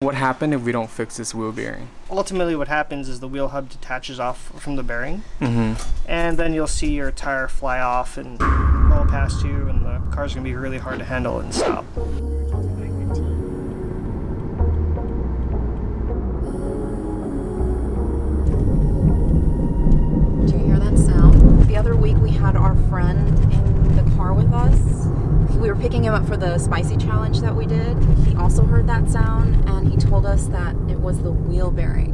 What happened if we don't fix this wheel bearing? Ultimately, what happens is the wheel hub detaches off from the bearing, Mm-hmm. and then you'll see your tire fly off and roll past you, and the car's gonna be really hard to handle and stop. Do you hear that sound? The other week we had our friend in the car with us. We were picking him up for the spicy challenge that we did. He also heard that sound and he told us that it was the wheel bearing.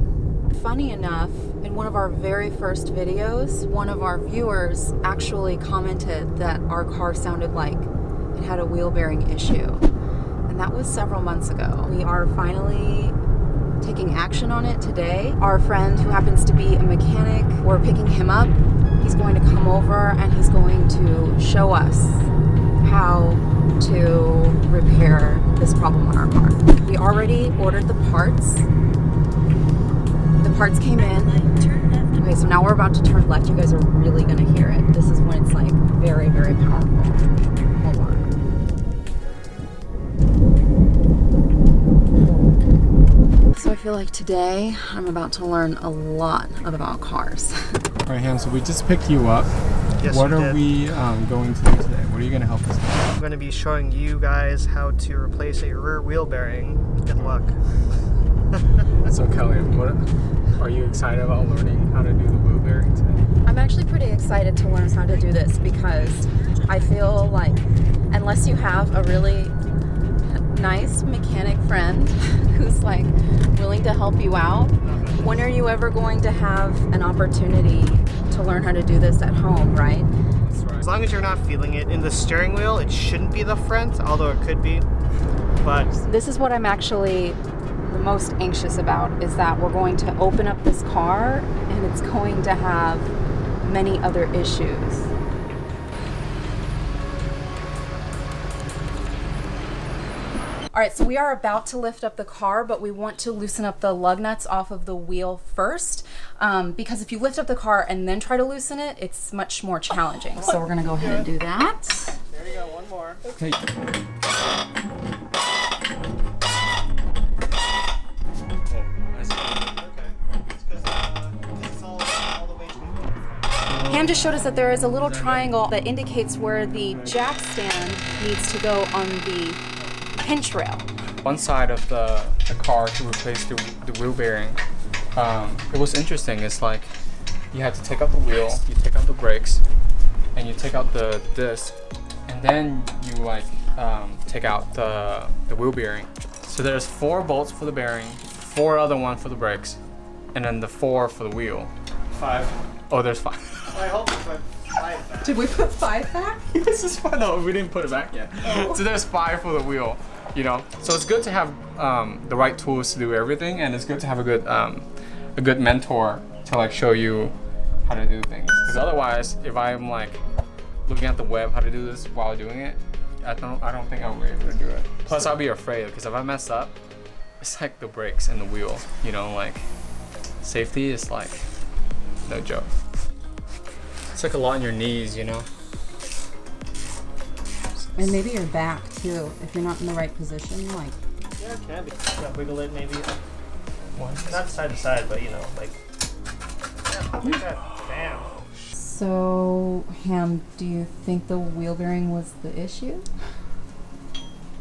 Funny enough, in one of our very first videos, one of our viewers actually commented that our car sounded like it had a wheel bearing issue. And that was several months ago. We are finally taking action on it today. Our friend, who happens to be a mechanic, we're picking him up. He's going to come over and he's going to show us how to repair this problem on our car. We already ordered the parts. The parts came in. Okay, so now we're about to turn left. You guys are really gonna hear it. This is when it's like very, very powerful. Hold on. So I feel like today I'm about to learn a lot about cars. All right, Ham, so we just picked you up. Yes, What we are did. we going to do today? What are you going to help us do? I'm gonna be showing you guys how to replace a rear wheel bearing. Good luck. So Kelly, what are you excited about learning how to do the wheel bearing today? I'm actually pretty excited to learn how to do this because I feel like unless you have a really nice mechanic friend who's like willing to help you out, when are you ever going to have an opportunity to learn how to do this at home, right? That's right. As long as you're not feeling it in the steering wheel, it shouldn't be the front, although it could be. But This is what I'm actually the most anxious about, is that we're going to open up this car and it's going to have many other issues. All right, so we are about to lift up the car, but we want to loosen up the lug nuts off of the wheel first, because if you lift up the car and then try to loosen it, it's much more challenging. So we're gonna go ahead and do that. there you go, one more. Hey. It's all the way to the Ham just showed us that there is a little triangle that indicates where the jack stand needs to go on the pinch rail. One side of the car to replace the wheel bearing. It was interesting. It's like you had to take out the wheel, you take out the brakes, and you take out the disc, and then you like take out the wheel bearing. So there's 4 bolts for the bearing, 4 other ones for the brakes, and then the 4 for the wheel. 5. Oh, there's 5. I hope you put 5 back. Did we put 5 back? This is fun. No, we didn't put it back yet. So there's 5 for the wheel, you know. So it's good to have the right tools to do everything, and it's good to have a good mentor to like show you how to do things. Because otherwise, if I'm like looking at the web how to do this while doing it, I don't think I'll be able to do it. Plus, I'll be afraid because if I mess up, it's like the brakes and the wheel. You know, like safety is like no joke. It's like a lot on your knees, you know. And maybe your back too, if you're not in the right position, like. Yeah, it can be. Yeah, wiggle it maybe. One. Not side to side, but you know, like. Yeah, like that. Bam. So, Ham, do you think the wheel bearing was the issue?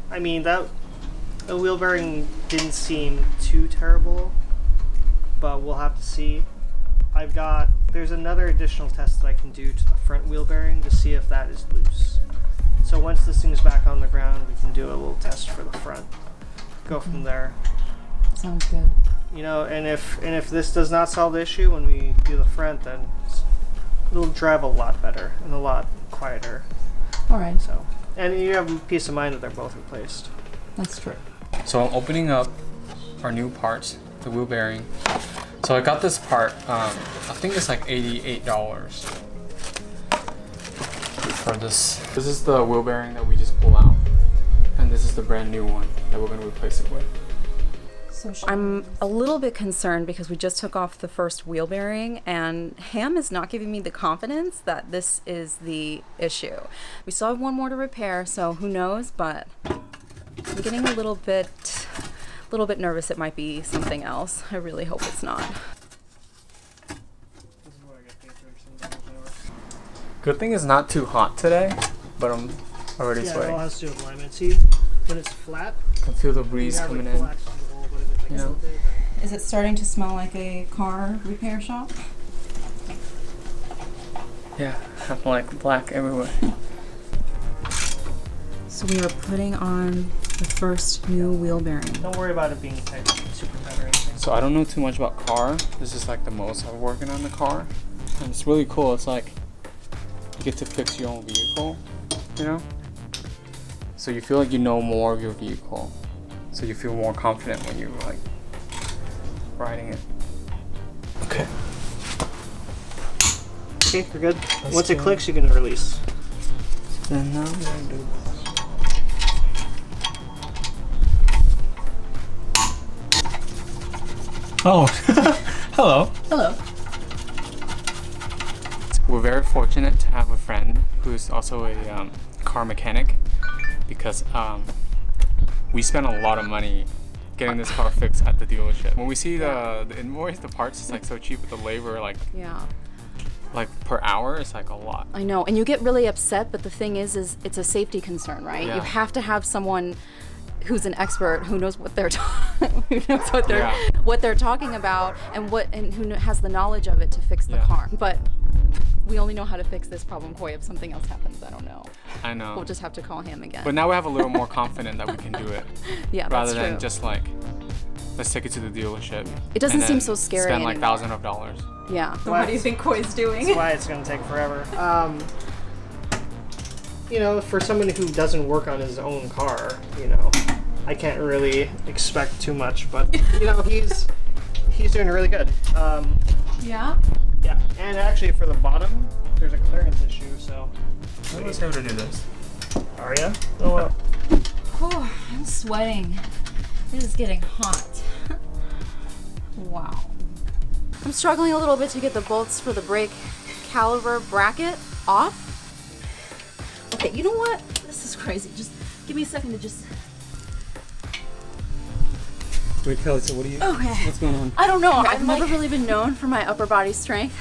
I mean, the wheel bearing didn't seem too terrible, but we'll have to see. There's another additional test that I can do to the front wheel bearing to see if that is loose. So once this thing's back on the ground, we can do a little test for the front. Go from there. Sounds good. You know, and if this does not solve the issue when we do the front, then it'll drive a lot better and a lot quieter. All right, So, and you have peace of mind that they're both replaced. that's true. So I'm opening up our new parts, the wheel bearing. So I got this part, I think it's like $88 for this. This is the wheel bearing that we just pull out. And this is the brand new one that we're gonna replace it with. So I'm a little bit concerned because we just took off the first wheel bearing and Ham is not giving me the confidence that this is the issue. We still have one more to repair, so who knows, but I'm getting a little bit little bit nervous it might be something else. I really hope it's not. This is what I get paid for some damage. Good thing it's not too hot today, but I'm already Yeah, it sweating. all has to do with alignment. See, when it's flat, I can feel the you breeze have coming like full in. access to the hole, but if it's like Yeah. tilted, then Is it starting to smell like a car repair shop? Yeah, I'm like black everywhere. So we are putting on the first new wheel bearing. don't worry about it being tight, super tight or anything. So I don't know too much about car. This is like the most I'm working on the car. And it's really cool. It's like you get to fix your own vehicle, you know? So you feel like you know more of your vehicle. So you feel more confident when you're like riding it. Okay. Okay, we're good. Let's Once it go. clicks, you can release. Then now we're gonna do this. Oh, hello. Hello. We're very fortunate to have a friend who's also a car mechanic because we spent a lot of money getting this car fixed at the dealership. When we see the invoice, the parts is like so cheap, but the labor Yeah. like per hour is like a lot. I know, and you get really upset, but the thing is it's a safety concern, right? Yeah. You have to have someone who's an expert who knows what they're Yeah. what they're talking about and who has the knowledge of it to fix the Yeah. car. But we only know how to fix this problem. Koi, if something else happens, I don't know. I know. We'll just have to call him again. But now we have a little more confident that we can do it yeah, rather that's than true. just like let's take it to the dealership. It doesn't and seem then so scary Spend like anymore. thousands of dollars. Yeah. So Wow. what do you think Koi's doing? That's why it's going to take forever. You know, for someone who doesn't work on his own car, you know, I can't really expect too much, but you know, he's doing really good. Yeah. Yeah, and actually for the bottom, there's a clearance issue, so. I was able to do this. Are ya? Oh well. Oh, I'm sweating. It is getting hot. Wow. I'm struggling a little bit to get the bolts for the brake caliper bracket off. Okay, you know what? This is crazy. Just give me a second to just... Wait, Kelly, so what do you? Okay. What's going on? I don't know. I've never really been known for my upper body strength.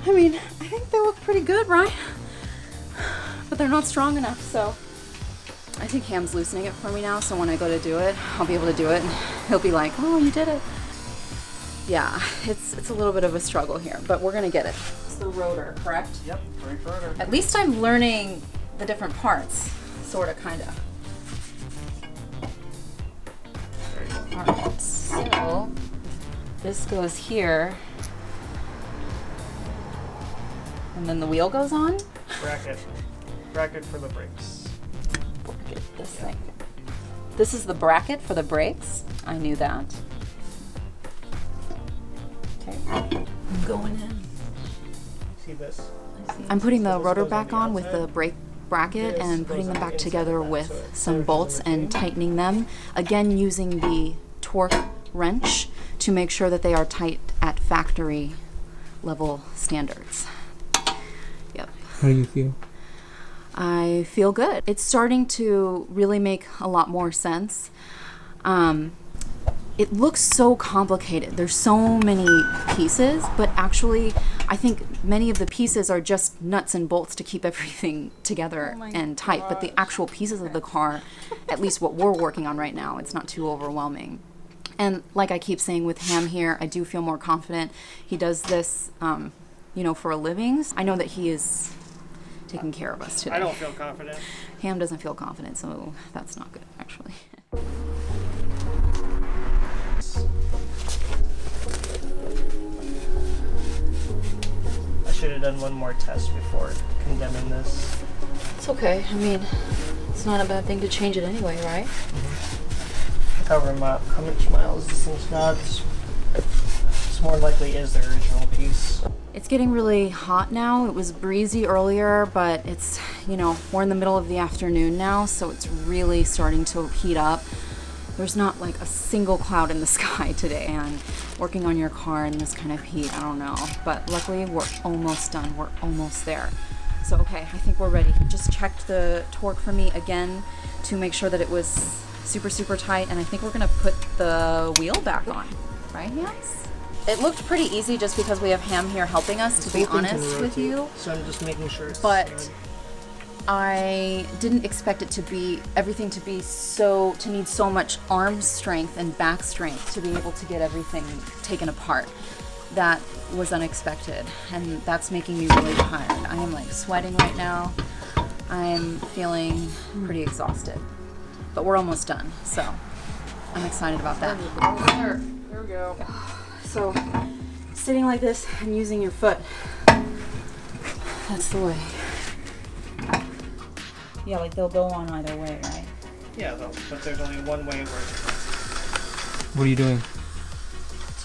I mean, I think they look pretty good, right? But they're not strong enough, so I think Ham's loosening it for me now, so when I go to do it, I'll be able to do it, and he'll be like, oh, you did it. Yeah, it's a little bit of a struggle here, but we're gonna get it. It's the rotor, correct? Yep, brake rotor. At least I'm learning the different parts, sorta, kinda. Alright, so this goes here, and then the wheel goes on. Bracket for the brakes. Bracket, this thing. This is the bracket for the brakes. I knew that. Okay, I'm going in. See this? I'm putting the So this rotor goes on back the on with the outside. brake bracket This and putting goes them on back the together inside of that, with so it some clears bolts in between. and tightening them. Again, using the torque wrench to make sure that they are tight at factory level standards. Yep. How do you feel? I feel good. It's starting to really make a lot more sense. It looks so complicated. There's so many pieces, but actually I think many of the pieces are just nuts and bolts to keep everything together and tight. But the actual pieces of the car, at least what we're working on right now, it's not too overwhelming. And like I keep saying with Ham here, I do feel more confident. He does this, you know, for a living. I know that he is taking care of us today. I don't feel confident. Ham doesn't feel confident, so that's not good, actually. I should have done one more test before condemning this. It's okay. I mean, it's not a bad thing to change it anyway, right? However, how much miles this thing's got, it's more likely is the original piece. It's getting really hot now. It was breezy earlier, but it's, you know, we're in the middle of the afternoon now, so it's really starting to heat up. There's not like a single cloud in the sky today, and working on your car in this kind of heat, I don't know. But luckily, we're almost done. We're almost there. So, okay, I think we're ready. Just checked the torque for me again to make sure that it was super tight, and I think we're gonna put the wheel back on, right, Hams? It looked pretty easy just because we have Ham here helping us, to be honest with you. So I'm just making sure it's But good. I didn't expect it to be everything to need so much arm strength and back strength to be able to get everything taken apart. That was unexpected, and that's making me really tired. I am like sweating right now. I'm feeling pretty exhausted, but we're almost done, so I'm excited about that. There we go. So, sitting like this and using your foot, that's the way. Yeah, like they'll go on either way, right? Yeah, though, but there's only one way where. What are you doing?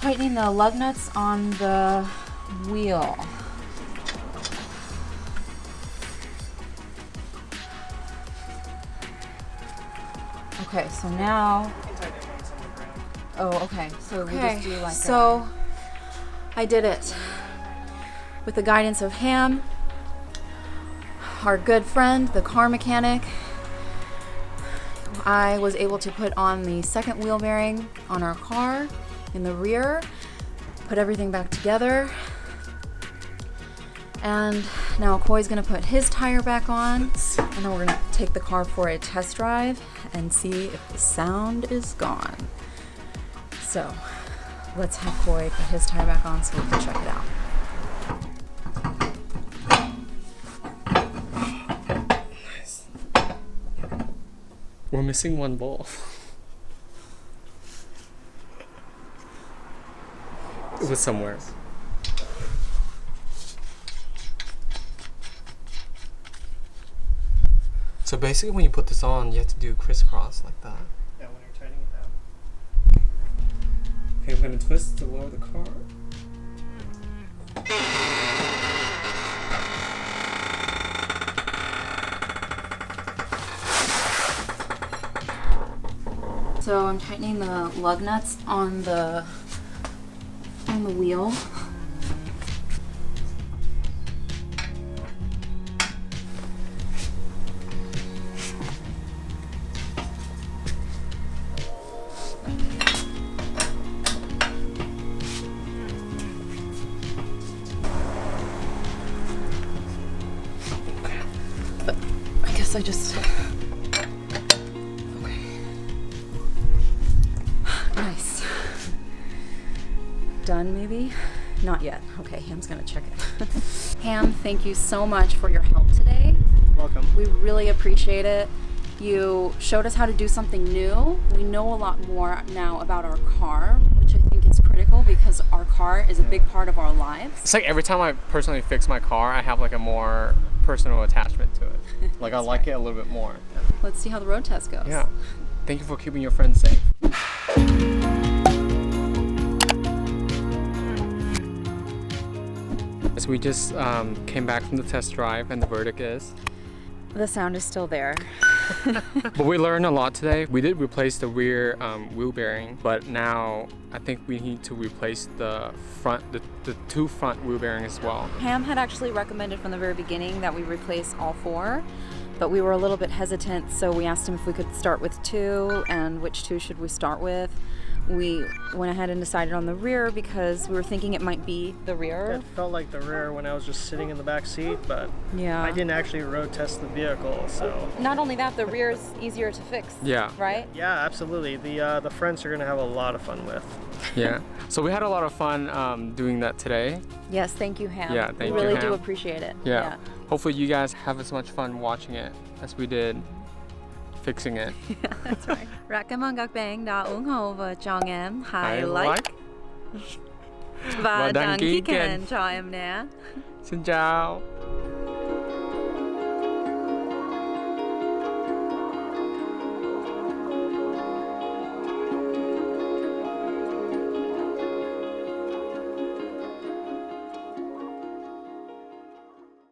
Tightening the lug nuts on the wheel. Okay, so now. Oh, okay. So we just do like. So I did it with the guidance of Ham, our good friend, the car mechanic. I was able to put on the second wheel bearing on our car in the rear, put everything back together, and now Koi's gonna put his tire back on, and then we're gonna take the car for a test drive and see if the sound is gone. So let's have Koi put his tire back on so we can check it out. We're missing one ball. It was somewhere. So basically when you put this on, you have to do crisscross like that. Yeah, when you're tightening it down. Okay, I'm gonna twist to lower the car. So I'm tightening the lug nuts on the wheel. But I guess I just. Nice. Done, maybe? Not yet. Okay, Ham's gonna check it. Ham, thank you so much for your help today. Welcome. We really appreciate it. You showed us how to do something new. We know a lot more now about our car, which I think is critical because our car is a big part of our lives. It's like every time I personally fix my car, I have like a more personal attachment to it. Like I like it a little bit more. Let's see how the road test goes. Yeah. Thank you for keeping your friends safe. So we just came back from the test drive, and the verdict is? The sound is still there. But we learned a lot today. We did replace the rear wheel bearing, but now I think we need to replace the front, the two front wheel bearings as well. Ham had actually recommended from the very beginning that we replace all four, but we were a little bit hesitant, so we asked him if we could start with two and which two should we start with. We went ahead and decided on the rear because we were thinking it might be the rear. It felt like the rear when I was just sitting in the back seat, but Yeah. I didn't actually road test the vehicle, so. Not only that, the rear is easier to fix. Yeah. Right? Yeah, absolutely. The fronts are gonna have a lot of fun with. Yeah. So we had a lot of fun doing that today. Yes, thank you, Ham. Yeah, thank we you, really do Ham. appreciate it. Yeah. Hopefully you guys have as much fun watching it as we did fixing it. That's right. Rất cảm ơn các bạn đã ủng hộ và cho em hãy like và đăng ký kênh cho em nhé. Xin chào.